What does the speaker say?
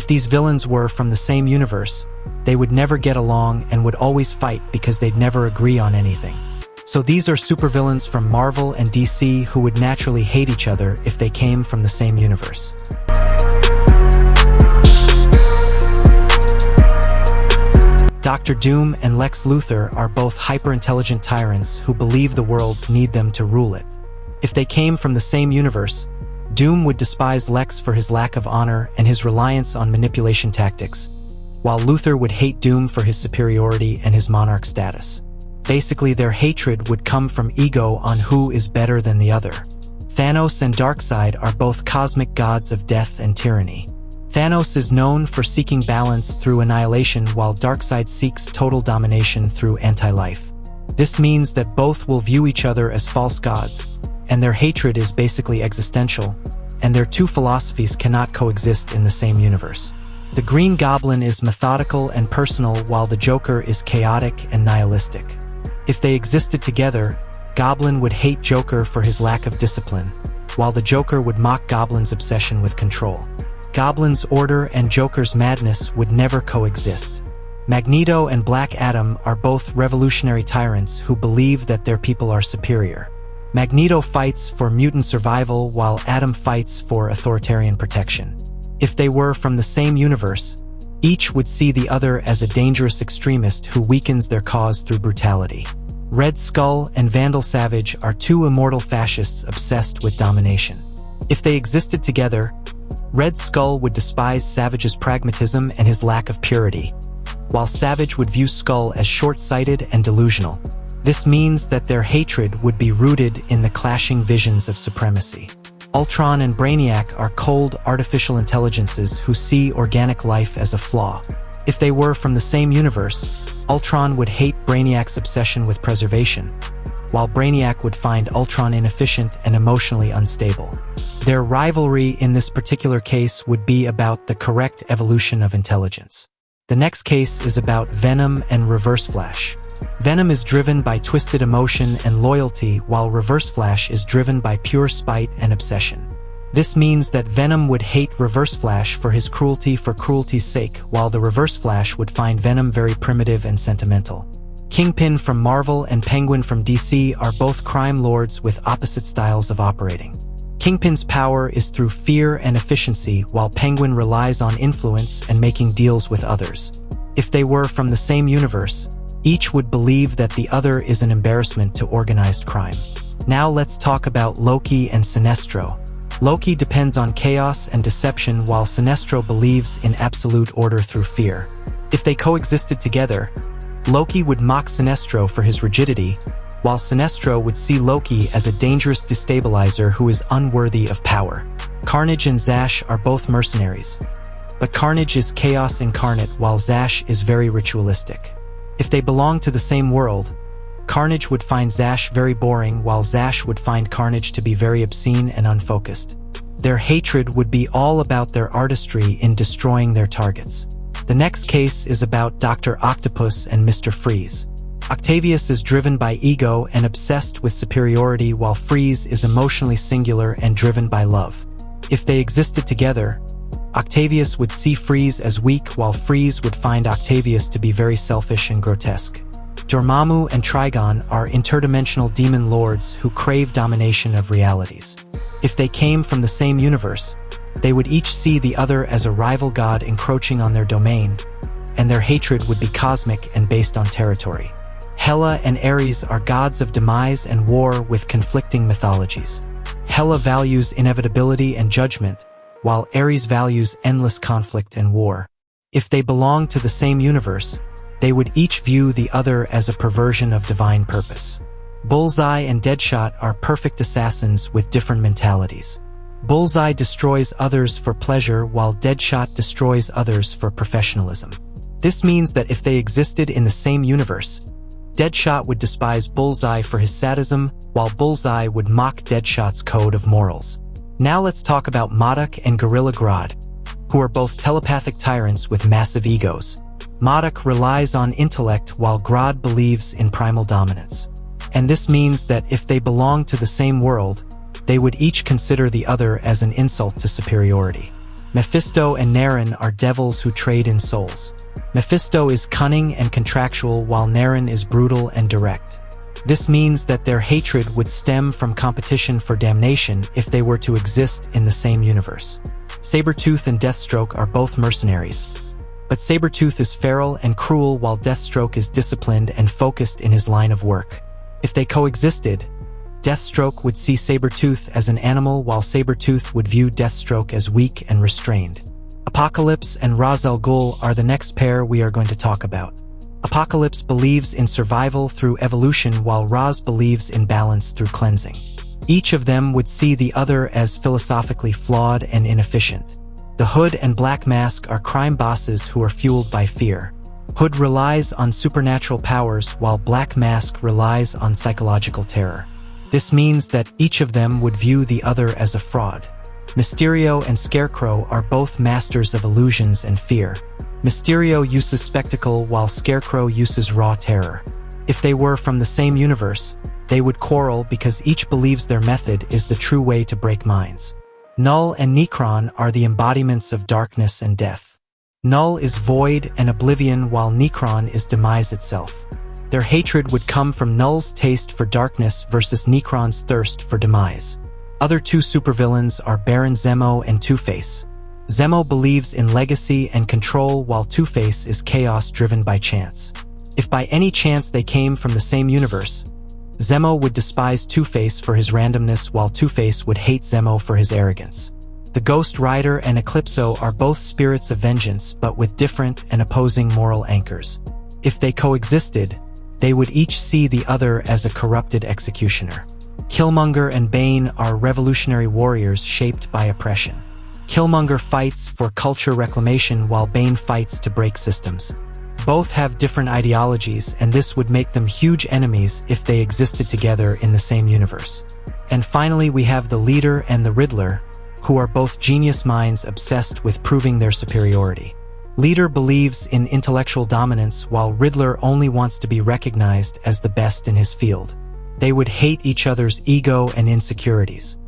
If these villains were from the same universe, they would never get along and would always fight because they'd never agree on anything. So these are supervillains from Marvel and DC who would naturally hate each other if they came from the same universe. Dr. Doom and Lex Luthor are both hyper-intelligent tyrants who believe the worlds need them to rule it. If they came from the same universe, Doom would despise Lex for his lack of honor and his reliance on manipulation tactics, while Luthor would hate Doom for his superiority and his monarch status. Basically, their hatred would come from ego on who is better than the other. Thanos and Darkseid are both cosmic gods of death and tyranny. Thanos is known for seeking balance through annihilation, while Darkseid seeks total domination through anti-life. This means that both will view each other as false gods, and their hatred is basically existential, and their two philosophies cannot coexist in the same universe. The Green Goblin is methodical and personal, while the Joker is chaotic and nihilistic. If they existed together, Goblin would hate Joker for his lack of discipline, while the Joker would mock Goblin's obsession with control. Goblin's order and Joker's madness would never coexist. Magneto and Black Adam are both revolutionary tyrants who believe that their people are superior. Magneto fights for mutant survival while Adam fights for authoritarian protection. If they were from the same universe, each would see the other as a dangerous extremist who weakens their cause through brutality. Red Skull and Vandal Savage are two immortal fascists obsessed with domination. If they existed together, Red Skull would despise Savage's pragmatism and his lack of purity, while Savage would view Skull as short-sighted and delusional. This means that their hatred would be rooted in the clashing visions of supremacy. Ultron and Brainiac are cold, artificial intelligences who see organic life as a flaw. If they were from the same universe, Ultron would hate Brainiac's obsession with preservation, while Brainiac would find Ultron inefficient and emotionally unstable. Their rivalry in this particular case would be about the correct evolution of intelligence. The next case is about Venom and Reverse Flash. Venom is driven by twisted emotion and loyalty, while Reverse Flash is driven by pure spite and obsession. This means that Venom would hate Reverse Flash for his cruelty for cruelty's sake, while the Reverse Flash would find Venom very primitive and sentimental. Kingpin from Marvel and Penguin from DC are both crime lords with opposite styles of operating. Kingpin's power is through fear and efficiency, while Penguin relies on influence and making deals with others. If they were from the same universe, each would believe that the other is an embarrassment to organized crime. Now let's talk about Loki and Sinestro. Loki depends on chaos and deception, while Sinestro believes in absolute order through fear. If they coexisted together, Loki would mock Sinestro for his rigidity, while Sinestro would see Loki as a dangerous destabilizer who is unworthy of power. Carnage and Zash are both mercenaries, but Carnage is chaos incarnate while Zash is very ritualistic. If they belong to the same world, Carnage would find Zash very boring, while Zash would find Carnage to be very obscene and unfocused. Their hatred would be all about their artistry in destroying their targets. The next case is about Dr. Octopus and Mr. Freeze. Octavius is driven by ego and obsessed with superiority, while Freeze is emotionally singular and driven by love. If they existed together, Octavius would see Freeze as weak, while Freeze would find Octavius to be very selfish and grotesque. Dormammu and Trigon are interdimensional demon lords who crave domination of realities. If they came from the same universe, they would each see the other as a rival god encroaching on their domain, and their hatred would be cosmic and based on territory. Hela and Ares are gods of demise and war with conflicting mythologies. Hela values inevitability and judgment, while Ares values endless conflict and war. If they belong to the same universe, they would each view the other as a perversion of divine purpose. Bullseye and Deadshot are perfect assassins with different mentalities. Bullseye destroys others for pleasure, while Deadshot destroys others for professionalism. This means that if they existed in the same universe, Deadshot would despise Bullseye for his sadism, while Bullseye would mock Deadshot's code of morals. Now let's talk about Modok and Gorilla Grodd, who are both telepathic tyrants with massive egos. Modok relies on intellect while Grodd believes in primal dominance. And this means that if they belong to the same world, they would each consider the other as an insult to superiority. Mephisto and Naren are devils who trade in souls. Mephisto is cunning and contractual while Naren is brutal and direct. This means that their hatred would stem from competition for damnation if they were to exist in the same universe. Sabretooth and Deathstroke are both mercenaries, but Sabretooth is feral and cruel while Deathstroke is disciplined and focused in his line of work. If they coexisted, Deathstroke would see Sabretooth as an animal while Sabretooth would view Deathstroke as weak and restrained. Apocalypse and Ra's al Ghul are the next pair we are going to talk about. Apocalypse believes in survival through evolution while Ra's believes in balance through cleansing. Each of them would see the other as philosophically flawed and inefficient. The Hood and Black Mask are crime bosses who are fueled by fear. Hood relies on supernatural powers while Black Mask relies on psychological terror. This means that each of them would view the other as a fraud. Mysterio and Scarecrow are both masters of illusions and fear. Mysterio uses spectacle while Scarecrow uses raw terror. If they were from the same universe, they would quarrel because each believes their method is the true way to break minds. Null and Necron are the embodiments of darkness and death. Null is void and oblivion while Necron is demise itself. Their hatred would come from Null's taste for darkness versus Necron's thirst for demise. Other two supervillains are Baron Zemo and Two-Face. Zemo believes in legacy and control while Two-Face is chaos driven by chance. If by any chance they came from the same universe, Zemo would despise Two-Face for his randomness while Two-Face would hate Zemo for his arrogance. The Ghost Rider and Eclipso are both spirits of vengeance but with different and opposing moral anchors. If they coexisted, they would each see the other as a corrupted executioner. Killmonger and Bane are revolutionary warriors shaped by oppression. Killmonger fights for culture reclamation while Bane fights to break systems. Both have different ideologies, and this would make them huge enemies if they existed together in the same universe. And finally, we have the Leader and the Riddler, who are both genius minds obsessed with proving their superiority. Leader believes in intellectual dominance while Riddler only wants to be recognized as the best in his field. They would hate each other's ego and insecurities.